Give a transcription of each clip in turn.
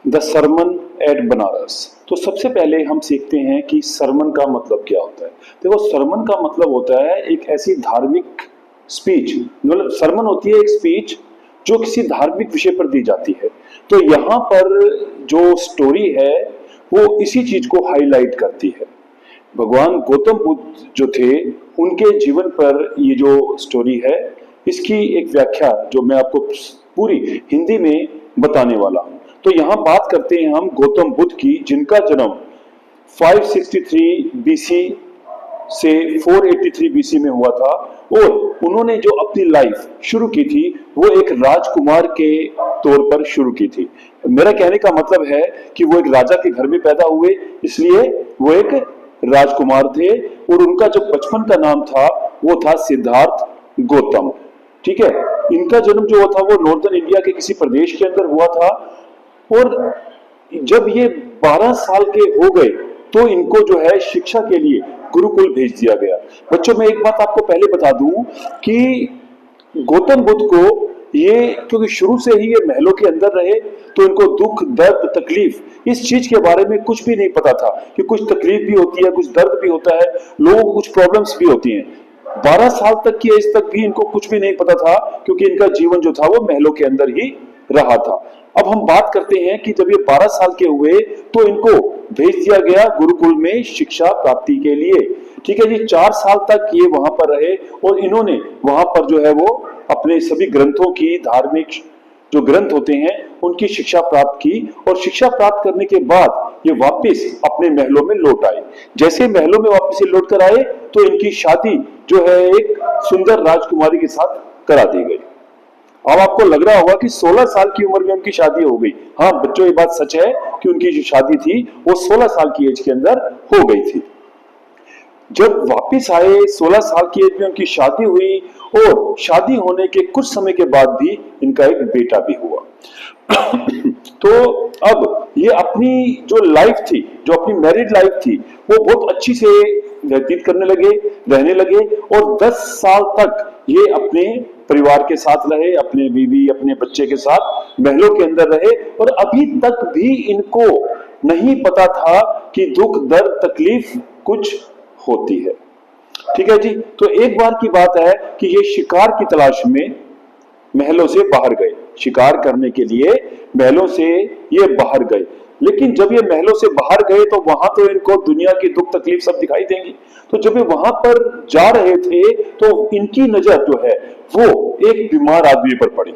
The Sarman eight Banaras. तो सबसे पहले हम सीखते हैं कि सरमन का मतलब क्या होता है। देखो, सरमन का मतलब होता है एक ऐसी धार्मिक स्पीच, मतलब सरमन होती है एक स्पीच जो किसी धार्मिक विषय पर दी जाती है। तो यहाँ पर जो स्टोरी है वो इसी चीज को हाईलाइट करती है। भगवान गौतम बुद्ध जो थे, उनके जीवन पर ये जो स्टोरी है, इसकी एक व्याख्या जो मैं आपको पूरी हिंदी में बताने वाला हूं। तो यहाँ बात करते हैं हम गौतम बुद्ध की, जिनका जन्म 563 बीसी से 483 बीसी में हुआ था। और उन्होंने जो अपनी लाइफ शुरू की थी वो एक राजकुमार के तौर पर शुरू की थी। मेरा कहने का मतलब है कि वो एक राजा के घर में पैदा हुए, इसलिए वो एक राजकुमार थे। और उनका जो बचपन का नाम था वो था सिद्धार्थ गौतम। ठीक है। इनका जन्म जो हुआ था वो नॉर्दर्न इंडिया के किसी प्रदेश के अंदर हुआ था। और जब ये 12 साल के हो गए तो इनको जो है शिक्षा के लिए गुरुकुल भेज दिया गया। बच्चों, मैं एक बात आपको पहले बता दूं कि गौतम बुद्ध को ये, क्योंकि शुरू से ही ये महलों के अंदर रहे, तो इनको दुख दर्द तकलीफ इस चीज के बारे में कुछ भी नहीं पता था कि कुछ तकलीफ भी होती है, कुछ दर्द भी होता है, लोगों को कुछ प्रॉब्लम्स भी होती हैं। 12 साल तक की एज तक भी इनको कुछ भी नहीं पता था, क्योंकि इनका जीवन जो था वो महलों के अंदर ही रहा था। अब हम बात करते हैं कि जब ये 12 साल के हुए तो इनको भेज दिया गया गुरुकुल में शिक्षा प्राप्ति के लिए। ठीक है जी। 4 साल तक ये वहां पर रहे और इन्होंने वहां पर जो है वो अपने सभी ग्रंथों की, धार्मिक जो ग्रंथ होते हैं उनकी शिक्षा प्राप्त की। और शिक्षा प्राप्त करने के बाद ये वापस अपने महलों में लौट आए। जैसे महलों में वापस लौट कर आए तो इनकी शादी जो है एक सुंदर राजकुमारी के साथ करा दी गई। अब आपको लग रहा होगा कि 16 साल की उम्र में उनकी शादी हो गई। हाँ बच्चों, ये बात सच है कि उनकी जो शादी थी वो 16 साल की एज के अंदर हो गई थी। जब वापिस आए 16 साल की एज में उनकी शादी हुई और शादी होने के कुछ समय के बाद भी इनका एक बेटा भी हुआ। तो अब ये अपनी जो लाइफ थी, जो अपनी मैरिड लाइफ थी, वो बहुत अच्छी से व्यतीत करने लगे, रहने लगे। और 10 साल तक ये अपने परिवार के साथ रहे, अपने बीवी अपने बच्चे के साथ महलों के अंदर रहे। और अभी तक भी इनको नहीं पता था कि दुख दर्द तकलीफ कुछ होती है। ठीक है जी। तो एक बार की बात है कि ये शिकार की तलाश में महलों से बाहर गए, शिकार करने के लिए महलों से ये बाहर गए। लेकिन जब ये महलों से बाहर गए तो वहां तो इनको दुनिया की दुख तकलीफ सब दिखाई देंगी। तो जब ये वहां पर जा रहे थे तो इनकी नजर जो है वो एक बीमार आदमी पर पड़ी।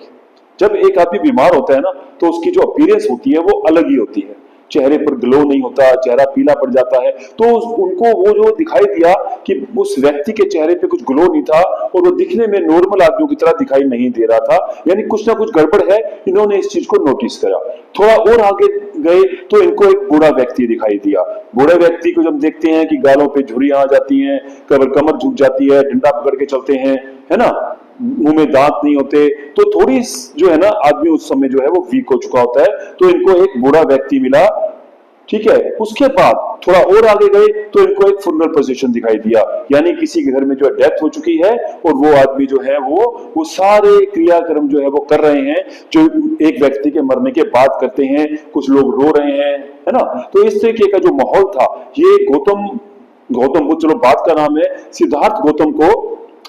जब एक आदमी बीमार होता है ना तो उसकी जो अपीयरेंस होती है वो अलग ही होती है। चेहरे पर ग्लो नहीं होता, चेहरा पीला पड़ जाता है। तो उनको वो जो दिखाई दिया कि उस व्यक्ति के चेहरे पे कुछ ग्लो नहीं था और वो दिखने में नॉर्मल आदमियों की तरह दिखाई नहीं दे रहा था, यानी कुछ ना कुछ गड़बड़ है। इन्होंने इस चीज को नोटिस करा। थोड़ा और आगे गए तो इनको एक बूढ़ा व्यक्ति दिखाई दिया। बूढ़े व्यक्ति को जब देखते हैं कि गालों पे झुर्रियां आ जाती हैं, कमर झुक जाती है, डंडा पकड़ के चलते हैं, है ना, मुंह में दांत नहीं होते, तो थोड़ी जो है ना आदमी उस समय जो है वो वीक हो चुका होता है। तो इनको एक बूढ़ा व्यक्ति मिला। ठीक है। उसके बाद थोड़ा और आगे गए तो इनको एक फुनरल पोजीशन दिखाई दिया, यानी किसी के घर में जो डेथ हो चुकी है और वो आदमी जो है वो सारे क्रियाक्रम जो है वो कर रहे हैं जो एक व्यक्ति के मरने के बाद करते हैं। कुछ लोग रो रहे हैं, है ना। तो इस तरीके का जो माहौल था, ये गौतम बुद्ध, चलो बात का नाम है, सिद्धार्थ गौतम को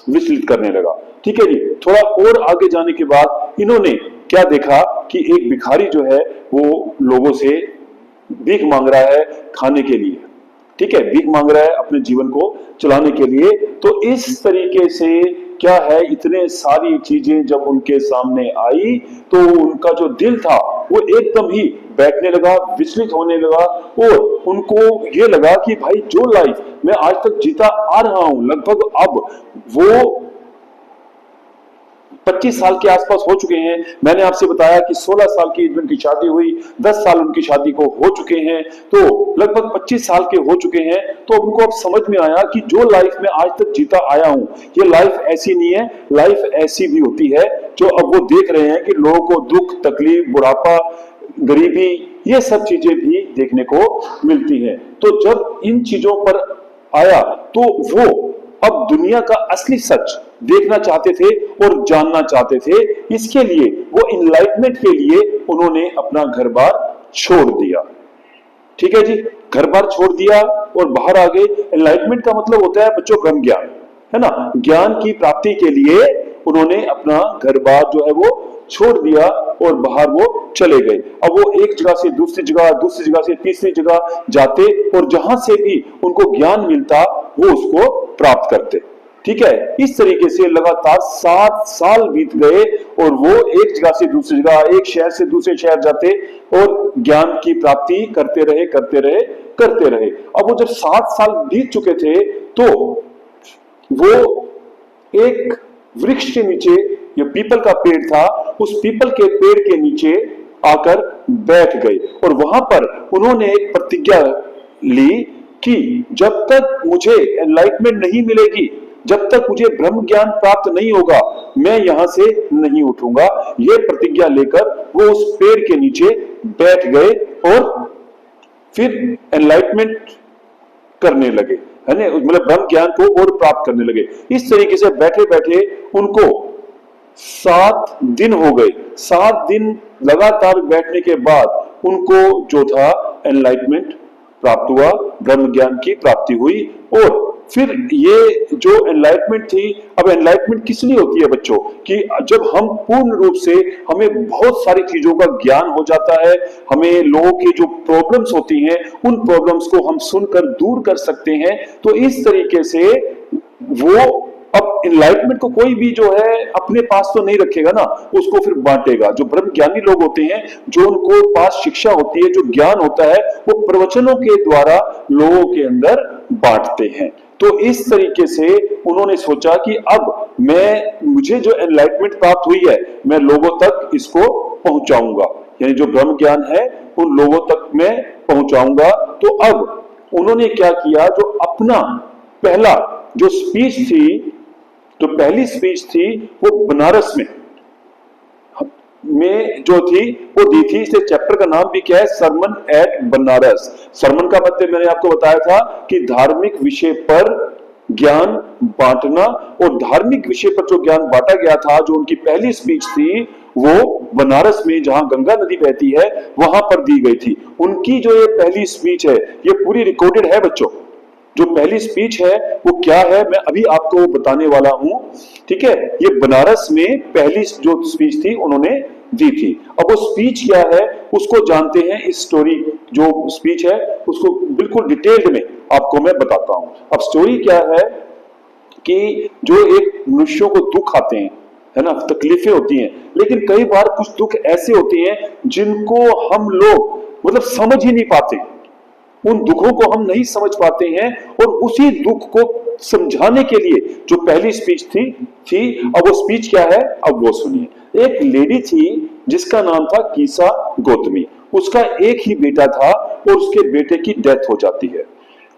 विचलित करने लगा। ठीक है जी। थोड़ा और आगे जाने के बाद इन्होंने क्या देखा कि एक भिखारी जो है वो लोगों से भीख मांग रहा है खाने के लिए। ठीक है, भीख मांग रहा है अपने जीवन को चलाने के लिए। तो इस तरीके से क्या है, इतने सारी चीजें जब उनके सामने आई तो उनका जो दिल था वो एकदम ही बैठने लगा, विचलित होने लगा। और उनको ये लगा कि भाई जो लाइफ मैं आज तक जीता आ रहा हूं, लगभग अब वो 25 साल के आसपास हो चुके हैं। मैंने आपसे बताया कि 16 साल की एज में उनकी शादी हुई, 10 साल उनकी शादी को हो चुके हैं, तो लगभग 25 साल के हो चुके हैं। तो उनको अब समझ में आया कि जो लाइफ में आज तक जीता आया हूं, ये लाइफ ऐसी नहीं है, लाइफ ऐसी भी होती है। जो अब वो देख रहे हैं कि लोगों को दुख तकलीफ, बुढ़ापा, गरीबी, ये सब चीजें भी देखने को मिलती हैं। तो जब इन चीजों पर आया तो वो अब दुनिया का असली सच देखना चाहते थे और जानना चाहते थे। इसके लिए वो इनलाइटमेंट के लिए उन्होंने अपना घर बार छोड़ दिया। ठीक है जी, घर बार छोड़ दिया और बाहर आ गए। एनलाइटमेंट का मतलब होता है बच्चों ब्रह्म ज्ञान, है ना। ज्ञान की प्राप्ति के लिए उन्होंने अपना घर बार जो है वो छोड़ दिया और बाहर वो चले गए। अब वो एक जगह से दूसरी जगह, दूसरी जगह से तीसरी जगह जाते और जहां से भी उनको ज्ञान मिलता वो उसको प्राप्त करते। ठीक है, इस तरीके से लगातार 7 साल बीत गए और वो एक जगह से दूसरी जगह, एक शहर से दूसरे शहर जाते और ज्ञान की प्राप्ति करते रहे करते रहे करते रहे। अब वो जब 7 साल बीत चुके थे तो वो एक वृक्ष के नीचे, ये पीपल का पेड़ था, उस पीपल के पेड़ के नीचे आकर बैठ गए और वहां पर उन्होंने एक प्रतिज्ञा ली कि जब तक मुझे एनलाइटमेंट नहीं मिलेगी, जब तक मुझे ब्रह्म ज्ञान प्राप्त नहीं होगा, मैं यहां से नहीं उठूंगा। ये प्रतिज्ञा लेकर वो उस पेड़ के नीचे बैठ गए और फिर एनलाइटमेंट करने लगे, है ना, मतलब ब्रह्म ज्ञान को और प्राप्त करने लगे। इस तरीके से बैठे बैठे उनको 7 दिन हो गए। 7 दिन लगातार बैठने के बाद उनको जो था एनलाइटमेंट प्राप्त हुआ, ब्रह्म ज्ञान की प्राप्ति हुई। और फिर ये जो एनलाइटमेंट थी, अब एनलाइटमेंट किस लिए होती है बच्चों, कि जब हम पूर्ण रूप से, हमें बहुत सारी चीजों का ज्ञान हो जाता है, हमें लोगों की जो प्रॉब्लम्स होती हैं उन प्रॉब्लम्स को हम सुनकर दूर कर सकते हैं। तो इस तरीके से वो, अब एनलाइटमेंट को कोई भी जो है अपने पास तो नहीं रखेगा ना, उसको फिर बांटेगा। जो ब्रह्म ज्ञानी लोग होते हैं, जो उनको पास शिक्षा होती है, जो ज्ञान होता है, वो प्रवचनों के द्वारा लोगों के अंदर बांटते हैं। तो इस तरीके से उन्होंने सोचा कि अब मुझे जो एनलाइटमेंट प्राप्त हुई है, मैं लोगों तक इसको पहुंचाऊंगा, यानी जो ब्रह्म ज्ञान है उन लोगों तक मैं पहुंचाऊंगा। तो अब उन्होंने क्या किया, जो अपना पहला जो स्पीच थी, जो पहली स्पीच थी वो बनारस में जो थी वो दी थी। इसलिए चैप्टर का नाम भी क्या है, सरमन एट बनारस। सरमन का मतलब मैंने आपको बताया था कि धार्मिक विषय पर ज्ञान बांटना, और धार्मिक विषय पर जो ज्ञान बांटा गया था, जो उनकी पहली स्पीच थी, वो बनारस में जहां गंगा नदी बहती है वहां पर दी गई थी। उनकी जो ये पहली स्पीच है ये पूरी रिकॉर्डेड है बच्चों। जो पहली स्पीच है वो क्या है, मैं अभी आपको बताने वाला हूं। ठीक है, ये बनारस में पहली जो स्पीच थी उन्होंने दी थी। अब वो स्पीच क्या है उसको जानते हैं। इस स्टोरी जो स्पीच है उसको बिल्कुल डिटेल्ड में आपको मैं बताता हूं। अब स्टोरी क्या है कि जो एक मनुष्यों को दुख आते हैं, है ना, तकलीफें होती हैं, लेकिन कई बार कुछ दुख ऐसे होते हैं जिनको हम लोग मतलब समझ ही नहीं पाते, उन दुखों को हम नहीं समझ पाते हैं। और उसी दुख को समझाने के लिए जो पहली स्पीच थी। अब वो स्पीच क्या है, अब वो सुनिए। एक लेडी थी जिसका नाम था कीसा गौतमी। उसका एक ही बेटा था और उसके बेटे की डेथ हो जाती है।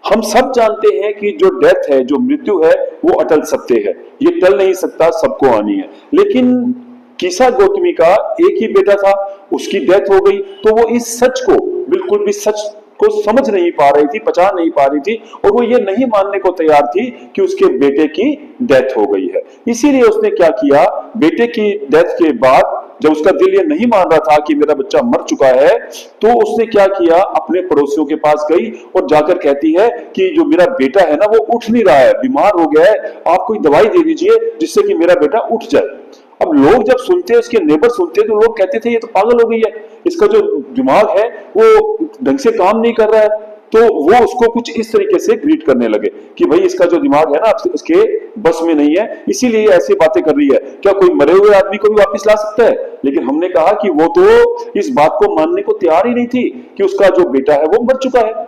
हम सब जानते हैं कि जो डेथ है, जो मृत्यु है, वो अटल सत्य है, ये टल नहीं सकता, सबको आनी है। लेकिन कीसा गौतमी का एक ही बेटा था, उसकी डेथ हो गई, तो वो इस सच को, बिल्कुल भी सच को समझ नहीं पा रही थी, पचा नहीं पा रही थी, और वो ये नहीं मानने को तैयार थी कि उसके बेटे की डेथ हो गई है। इसीलिए उसने क्या किया, बेटे की डेथ के बाद जब उसका दिल ये नहीं मान रहा था कि मेरा बच्चा मर चुका है, तो उसने क्या किया, अपने पड़ोसियों के पास गई और जाकर कहती है कि जो मेरा बेटा है ना वो उठ नहीं रहा है, बीमार हो गया है, आप कोई दवाई दे दीजिए जिससे कि मेरा बेटा उठ जाए। अब लोग जब सुनते हैं, उसके नेबर सुनते हैं, तो लोग कहते थे ये तो पागल हो गई है, इसका जो दिमाग है वो ढंग से काम नहीं कर रहा है। तो वो उसको कुछ इस तरीके से ग्रीट करने लगे कि भाई इसका जो दिमाग है ना इसके बस में नहीं है, इसीलिए ऐसी बातें कर रही है। क्या कोई मरे हुए आदमी को भी वापस ला सकता है? लेकिन हमने कहा कि वो तो इस बात को मानने को तैयार ही नहीं थी कि उसका जो बेटा है वो मर चुका है।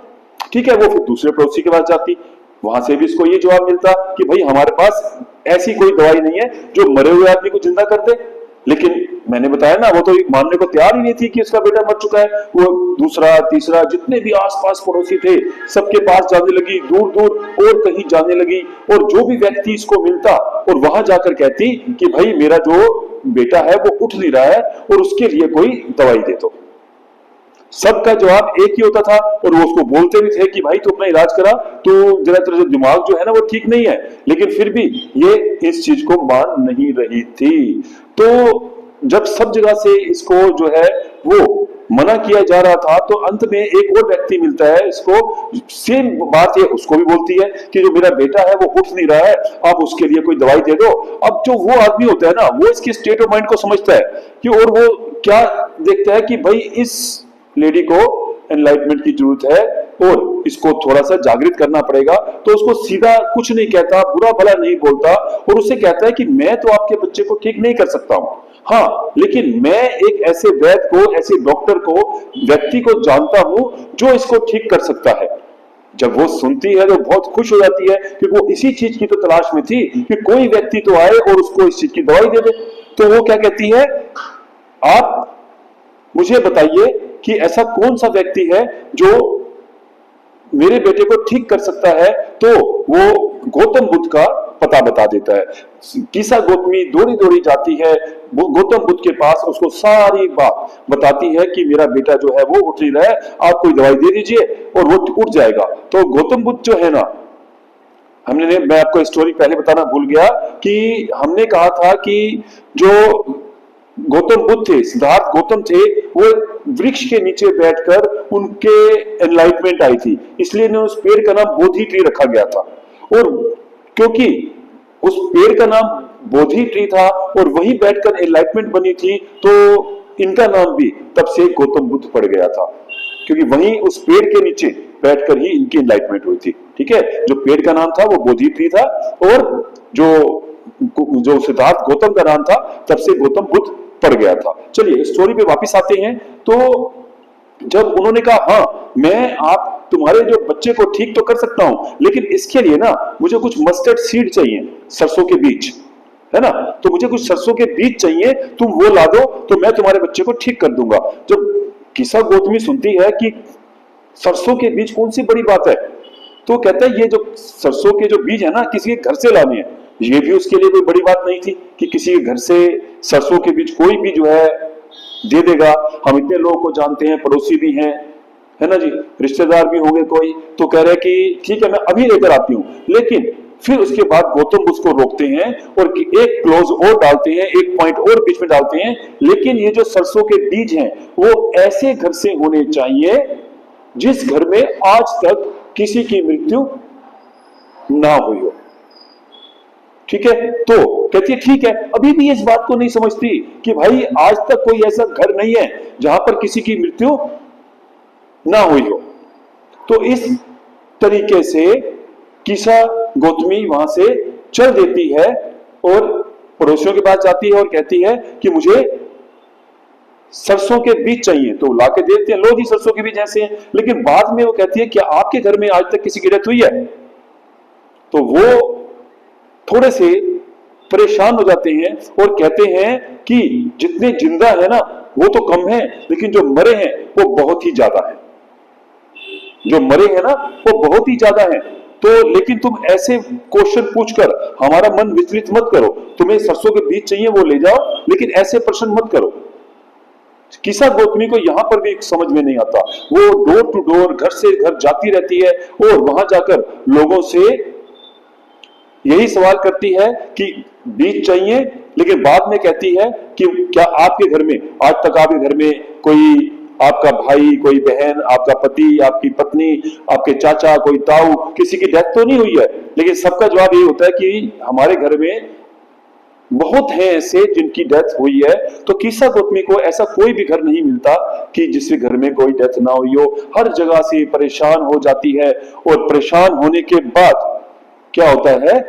ठीक है, वो फिर दूसरे पड़ोसी के पास जाती, वहां से भी इसको ये जवाब मिलता कि भाई हमारे पास ऐसी कोई दवाई नहीं है जो मरे हुए आदमी को जिंदा कर दे। लेकिन मैंने बताया ना, वो तो मानने को तैयार ही नहीं थी कि उसका बेटा मर चुका है। वो दूसरा तीसरा जितने भी आसपास पड़ोसी थे सबके पास जाने लगी, दूर दूर और कहीं जाने लगी, और जो भी व्यक्ति इसको मिलता और वहां जाकर कहती कि भाई मेरा जो बेटा है वो उठ नहीं रहा है और उसके लिए कोई दवाई दे दो। सबका जवाब एक ही होता था और वो उसको बोलते भी थे कि भाई तू अपना इलाज करा, तो जरा तेरा जो दिमाग जो है ना वो ठीक नहीं है। लेकिन फिर भी ये इस चीज को मान नहीं रही थी। तो जब सब जगह से इसको जो है वो मना किया जा रहा था, तो अंत में एक और व्यक्ति मिलता है, इसको सेम बात ये उसको भी बोलती है कि जो मेरा बेटा है वो उठ नहीं रहा है, आप उसके लिए कोई दवाई दे दो। अब जो वो आदमी होता है ना, वो इसकी स्टेट ऑफ माइंड को समझता है कि, और वो क्या देखता है कि भाई इस लेडी को एनलाइटमेंट की जरूरत है और इसको थोड़ा सा जागृत करना पड़ेगा। तो उसको सीधा कुछ नहीं कहता, बुरा भला नहीं बोलता, और उसे कहता है कि मैं तो आपके बच्चे को ठीक नहीं कर सकता हूं, हाँ, लेकिन मैं एक ऐसे वैद्य को, ऐसे डॉक्टर को, व्यक्ति को जानता हूं जो इसको ठीक कर सकता है। जब वो सुनती है तो बहुत खुश हो जाती है, क्योंकि वो इसी चीज की तो तलाश में थी कि कोई व्यक्ति तो आए और उसको इस चीज की दवाई दे दे। तो वो क्या कहती है, आप मुझे बताइए कि ऐसा कौन सा व्यक्ति है जो मेरे बेटे को ठीक कर सकता है। तो वो गौतम बुद्ध का पता बता देता है। कीसा गौतमी दौड़ी दौड़ी जाती है गौतम बुद्ध के पास, उसको सारी बात बताती है कि मेरा बेटा जो है वो उठ नहीं रहा है, आप कोई दवाई दे दीजिए और वो उठ जाएगा। तो गौतम बुद्ध जो है ना, मैं आपको स्टोरी पहले बताना भूल गया कि हमने कहा था कि जो गौतम बुद्ध थे, सिद्धार्थ गौतम थे, वो वृक्ष के नीचे बैठकर उनके एनलाइटमेंट आई थी, इसलिए ने उस पेड़ का नाम बोधि ट्री रखा गया था। और क्योंकि उस पेड़ का नाम बोधि ट्री था और वहीं बैठकर एनलाइटमेंट बनी थी, तो इनका नाम भी तब से गौतम बुद्ध पड़ गया था, क्योंकि वहीं उस पेड़ के नीचे बैठकर ही इनकी एनलाइटमेंट हुई थी। ठीक है, जो पेड़ का नाम था वो बोधि ट्री था, और जो सिद्धार्थ गौतम का नाम था, तब से गौतम बुद्ध पड़ गया था। चलिए स्टोरी पे वापस आते हैं। तो जब उन्होंने कहा, हाँ मैं आप तुम्हारे जो बच्चे को ठीक तो कर सकता हूं, लेकिन इसके लिए ना मुझे कुछ मस्टर्ड सीड चाहिए, सरसों के बीज, है ना, तो मुझे कुछ सरसों के बीज चाहिए, तुम वो ला दो तो मैं तुम्हारे बच्चे को ठीक कर दूंगा। जब कीसा गौतमी सुनती है कि सरसों के बीज कौन सी बड़ी बात है, तो कहता है ये जो सरसों के जो बीज है ना, किसी के घर से लाने हैं। ये भी उसके लिए कोई बड़ी बात नहीं थी कि किसी के घर से सरसों के बीज कोई भी जो है दे देगा। हम इतने लोगों को जानते हैं, पड़ोसी भी हैं, है ना जी, रिश्तेदार भी होंगे कोई, तो कह रहे कि ठीक है मैं अभी लेकर आती हूँ। लेकिन फिर उसके बाद गौतम बुद्ध को रोकते हैं और एक क्लॉज और डालते हैं, एक पॉइंट और बीच में डालते हैं, लेकिन ये जो सरसों के बीज हैं वो ऐसे घर से होने चाहिए जिस घर में आज तक किसी की मृत्यु ना हुई हो। ठीक है, तो कहती है ठीक है, अभी भी इस बात को नहीं समझती कि भाई आज तक कोई ऐसा घर नहीं है जहां पर किसी की मृत्यु ना हुई हो। तो इस तरीके से कीसा गौतमी वहां से चल देती है और पड़ोसियों के पास जाती है और कहती है कि मुझे सरसों के बीज चाहिए, तो लाके देते हैं, लो जी सरसों के बीज ऐसे हैं। लेकिन बाद में वो कहती है क्या आपके घर में आज तक किसी की डेथ हुई है? तो वो थोड़े से परेशान हो जाते हैं और कहते हैं कि जितने जिंदा है ना वो तो कम है, लेकिन जो मरे हैं वो बहुत ही ज्यादा है, जो मरे हैं ना वो बहुत ही ज्यादा है। तो लेकिन तुम ऐसे क्वेश्चन पूछकर हमारा मन विचलित मत करो, तुम्हें सरसों के बीज चाहिए वो ले जाओ, लेकिन ऐसे प्रश्न मत करो। कीसा गौतमी को यहां पर भी समझ में नहीं आता, वो डोर टू डोर, घर से घर जाती रहती है और वहां जाकर लोगों से यही सवाल करती है कि बीज चाहिए, लेकिन बाद में कहती है कि क्या आपके घर में आज तक, आपके घर में कोई आपका भाई, कोई बहन, आपका पति, आपकी पत्नी, आपके चाचा, कोई ताऊ, किसी की डेथ तो नहीं हुई है? लेकिन सबका जवाब यही होता है कि हमारे घर में बहुत हैं ऐसे जिनकी डेथ हुई है। तो कीसा गौतमी को ऐसा कोई भी घर नहीं मिलता कि जिसके घर में कोई डेथ ना हुई हो। हर जगह से परेशान हो जाती है और परेशान होने के बाद क्या होता है,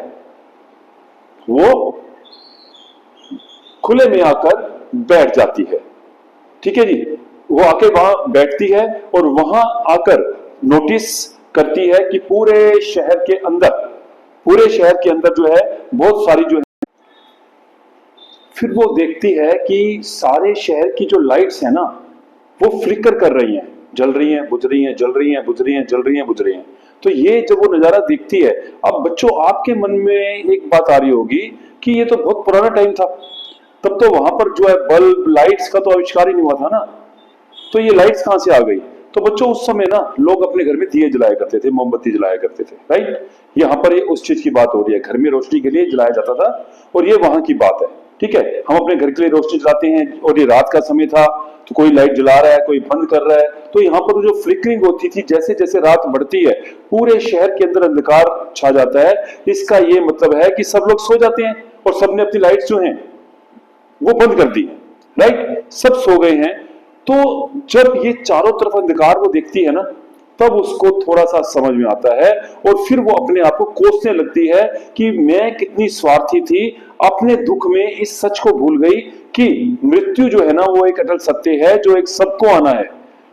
वो खुले में आकर बैठ जाती है। ठीक है जी, वो आके वहां बैठती है और वहां आकर नोटिस करती है कि पूरे शहर के अंदर जो है बहुत सारी जो है, फिर वो देखती है कि सारे शहर की जो लाइट्स है ना वो फ्लिकर कर रही हैं, जल रही हैं, बुझ रही हैं, जल रही हैं, बुझ रही हैं, जल रही हैं, बुझ रही हैं। तो ये जब वो नजारा देखती है, अब बच्चों आपके मन में एक बात आ रही होगी कि ये तो बहुत पुराना टाइम था, तब तो वहां पर जो है बल्ब, लाइट्स का तो आविष्कार ही नहीं हुआ था ना, तो ये लाइट्स कहां से आ गई? तो बच्चों उस समय ना लोग अपने घर में दिए जलाया करते थे, मोमबत्ती जलाया करते थे, राइट। यहाँ पर ये उस चीज की बात हो रही है, घर में रोशनी के लिए जलाया जाता था और ये वहां की बात है। ठीक है, हम अपने घर के लिए रोशनी जलाते हैं और ये रात का समय था तो कोई लाइट जला रहा है, कोई बंद कर रहा है, तो यहाँ पर जो फ्लिकरिंग होती थी, जैसे जैसे रात बढ़ती है पूरे शहर के अंदर अंधकार छा जाता है। इसका ये मतलब है कि सब लोग सो जाते हैं और सबने अपनी लाइट्स जो हैं वो बंद कर दी, राइट, सब सो गए हैं। तो जब ये चारों तरफ अंधकार वो देखती है ना, तब उसको थोड़ा सा समझ में आता है और फिर वो अपने आप को कोसने लगती है कि मैं कितनी स्वार्थी थी, अपने दुख में इस सच को भूल गई कि मृत्यु जो है ना वो एक अटल सत्य है जो एक सबको आना है।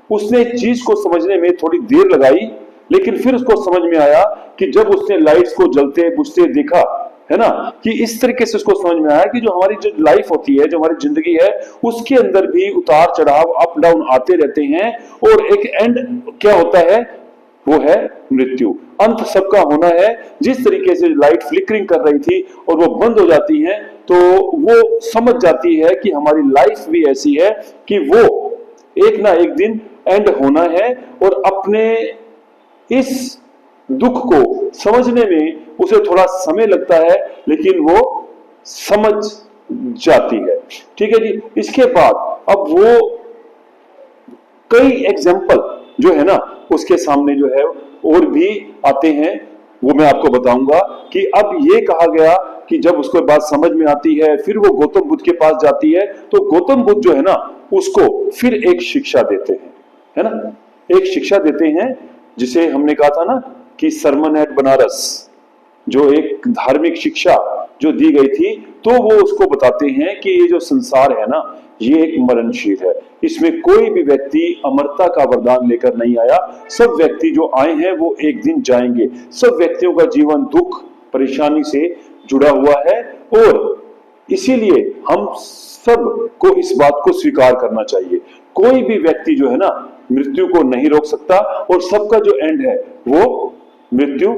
उसने इस चीज को समझने में थोड़ी देर लगाई, लेकिन फिर उसको समझ में आया कि जब उसने लाइट्स को जलते बुझते देखा, है ना, कि इस तरीके से उसको समझ में आया कि जो हमारी जो लाइफ होती है, जो हमारी जिंदगी है, उसके अंदर भी उतार चढ़ाव अप डाउन आते रहते हैं और एक एंड क्या होता है, वो है मृत्यु। अंत सबका होना है। जिस तरीके से लाइट फ्लिकरिंग कर रही थी और वो बंद हो जाती है, तो वो समझ जाती है कि हमारी लाइफ भी ऐसी है कि वो एक ना एक दिन एंड होना है और अपने इस दुख को समझने में उसे थोड़ा समय लगता है, लेकिन वो समझ जाती है। ठीक है जी। इसके बाद अब वो कई एग्जाम्पल जो है ना उसके सामने जो है और भी आते हैं, वो मैं आपको बताऊंगा कि अब ये कहा गया कि जब उसको बात समझ में आती है, फिर वो गौतम बुद्ध के पास जाती है, तो गौतम बुद्ध जो है ना उसको फिर एक शिक्षा देते हैं, है ना, एक शिक्षा देते हैं जिसे हमने कहा था ना कि सरमन एट बनारस, जो एक धार्मिक शिक्षा जो दी गई थी, तो वो उसको बताते हैं कि ये जो संसार है ना ये एक मरणशील है, इसमें कोई भी व्यक्ति अमरता का वरदान लेकर नहीं आया। सब व्यक्ति जो आए हैं वो एक दिन जाएंगे। सब व्यक्तियों का जीवन दुख परेशानी से जुड़ा हुआ है और इसीलिए हम सब को इस बात को स्वीकार करना चाहिए। कोई भी व्यक्ति जो है ना मृत्यु को नहीं रोक सकता और सबका जो एंड है वो मृत्यु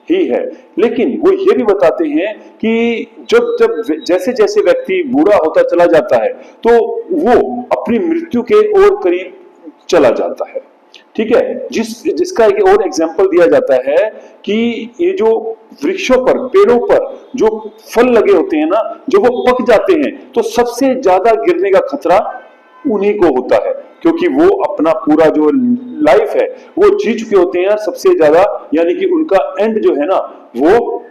ही है। लेकिन वो ये भी बताते हैं कि जब जब जैसे जैसे व्यक्ति बूढ़ा होता चला जाता है तो वो अपनी मृत्यु के और करीब चला जाता है। ठीक है, जिसका एक और एग्जाम्पल दिया जाता है कि ये जो वृक्षों पर, पेड़ों पर जो फल लगे होते हैं ना, जब वो पक जाते हैं तो सबसे ज्यादा गिरने का खतरा उन्हीं को होता है, क्योंकि वो अपना पूरा जो लाइफ है वो जी चुके होते हैं सबसे ज्यादा, यानी कि उनका एंड जो है ना वो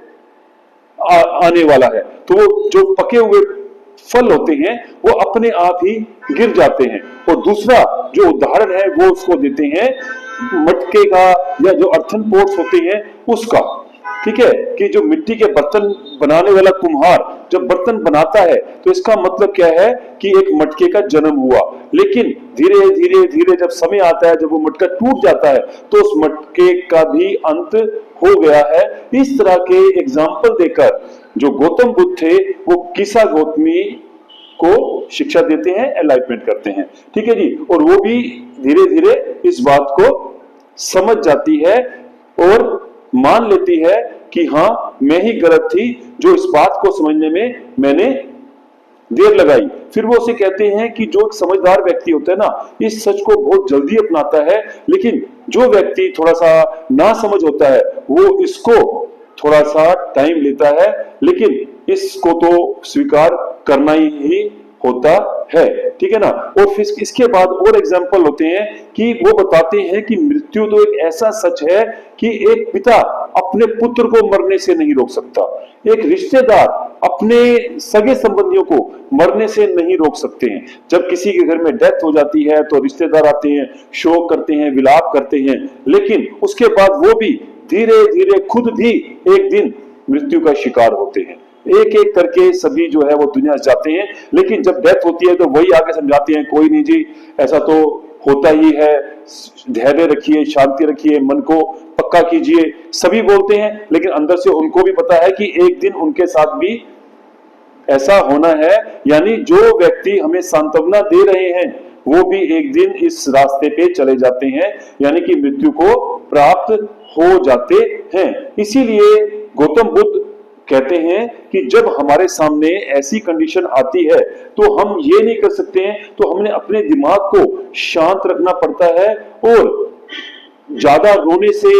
आने वाला है। तो वो जो पके हुए फल होते हैं वो अपने आप ही गिर जाते हैं। और दूसरा जो उदाहरण है वो उसको देते हैं मटके का या जो अर्थन पोट्स होते हैं उसका। ठीक है, कि जो मिट्टी के बर्तन बनाने वाला कुम्हार जब बर्तन बनाता है तो इसका मतलब क्या है कि एक मटके का जन्म हुआ, लेकिन धीरे धीरे धीरे जब समय आता है, जब वो मटका टूट जाता है तो उस मटके का भी अंत हो गया है। इस तरह के एग्जाम्पल देकर जो गौतम बुद्ध थे वो किसा गौतमी को शिक्षा देते हैं, एनलाइटमेंट करते हैं। ठीक है जी। और वो भी धीरे धीरे इस बात को समझ जाती है और मान लेती है कि हाँ मैं ही गलत थी जो इस बात को समझने में मैंने देर लगाई। फिर वो उसे कहते हैं कि जो एक समझदार व्यक्ति होता है ना इस सच को बहुत जल्दी अपनाता है, लेकिन जो व्यक्ति थोड़ा सा ना समझ होता है वो इसको थोड़ा सा टाइम लेता है, लेकिन इसको तो स्वीकार करना ही होता है। ठीक है ना। और फिर इसके बाद और एग्जाम्पल होते हैं कि वो बताते हैं कि मृत्यु तो एक ऐसा सच है कि एक पिता अपने पुत्र को मरने से नहीं रोक सकता, एक रिश्तेदार अपने सगे संबंधियों को मरने से नहीं रोक सकते हैं। जब किसी के घर में डेथ हो जाती है तो रिश्तेदार आते हैं, शोक करते हैं, विलाप करते हैं, लेकिन उसके बाद वो भी धीरे धीरे खुद भी एक दिन मृत्यु का शिकार होते हैं। एक एक करके सभी जो है वो दुनिया से जाते हैं, लेकिन जब डेथ होती है तो वही आके समझाते हैं, कोई नहीं जी ऐसा तो होता ही है, धैर्य रखिए, शांति रखिए, मन को पक्का कीजिए, सभी बोलते हैं, लेकिन अंदर से उनको भी पता है कि एक दिन उनके साथ भी ऐसा होना है। यानी जो व्यक्ति हमें सांत्वना दे रहे हैं वो भी एक दिन इस रास्ते पे चले जाते हैं, यानी कि मृत्यु को प्राप्त हो जाते हैं। इसीलिए गौतम बुद्ध कहते हैं कि जब हमारे सामने ऐसी कंडीशन आती है तो हम ये नहीं कर सकते हैं, तो हमने अपने दिमाग को शांत रखना पड़ता है और ज्यादा रोने से,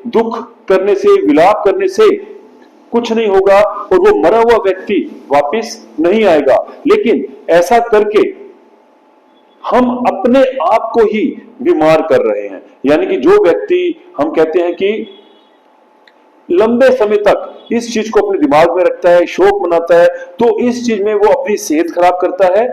दुख करने से, विलाप करने से कुछ नहीं होगा और वो मरा हुआ व्यक्ति वापस नहीं आएगा। लेकिन ऐसा करके हम अपने आप को ही बीमार कर रहे हैं। यानी कि जो व्यक्ति, हम कहते हैं कि लंबे समय तक इस चीज को अपने दिमाग में रखता है, शौक मनाता है, तो इस चीज में वो अपनी सेहत खराब करता है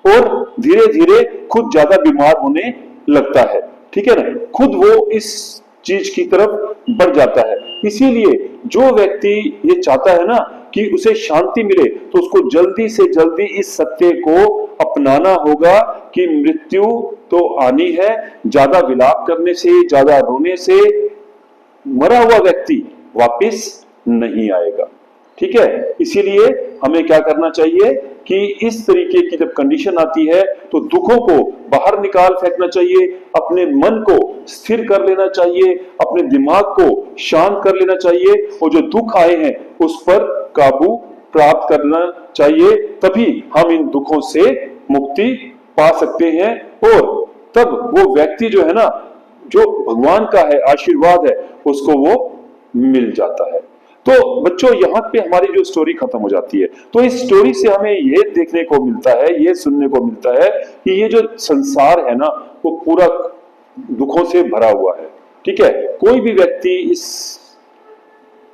और धीरे धीरे खुद ज्यादा बीमार होने लगता है। ठीक है ना, खुद वो इस चीज की तरफ बढ़ जाता है। इसीलिए जो व्यक्ति ये चाहता है ना कि उसे शांति मिले, तो उसको जल्दी से जल्दी इस सत्य को अपनाना होगा कि मृत्यु तो आनी है। ज्यादा विलाप करने से, ज्यादा रोने से मरा हुआ व्यक्ति वापस नहीं आएगा। ठीक है, इसीलिए हमें क्या करना चाहिए कि इस तरीके की जब कंडीशन आती है तो दुखों को बाहर निकाल फेंकना चाहिए, अपने मन को स्थिर कर लेना चाहिए, अपने दिमाग को शांत कर लेना चाहिए और जो दुख आए हैं उस पर काबू प्राप्त करना चाहिए। तभी हम इन दुखों से मुक्ति पा सकते हैं और तब वो व्यक्ति जो है ना, जो भगवान का है, आशीर्वाद है, उसको वो मिल जाता है। तो बच्चों, यहां पे हमारी जो स्टोरी खत्म हो जाती है। तो इस स्टोरी से हमें ये देखने को मिलता है, ये सुनने को मिलता है कि ये जो संसार है ना, वो पूरा दुखों से भरा हुआ है। ठीक है, कोई भी व्यक्ति इस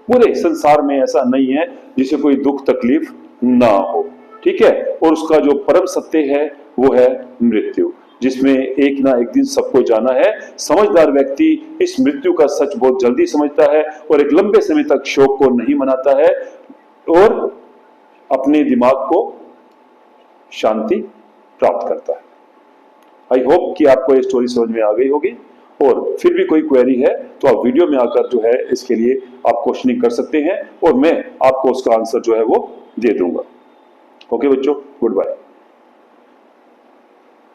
पूरे संसार में ऐसा नहीं है जिसे कोई दुख तकलीफ ना हो। ठीक है, और उसका जो परम सत्य है वो है मृत्यु, जिसमें एक ना एक दिन सबको जाना है। समझदार व्यक्ति इस मृत्यु का सच बहुत जल्दी समझता है और एक लंबे समय तक शोक को नहीं मनाता है और अपने दिमाग को शांति प्राप्त करता है। आई होप कि आपको ये स्टोरी समझ में आ गई होगी। और फिर भी कोई क्वेरी है तो आप वीडियो में आकर जो है इसके लिए आप क्वेश्चनिंग कर सकते हैं और मैं आपको उसका आंसर जो है वो दे दूंगा। ओके बच्चों, गुड बाय।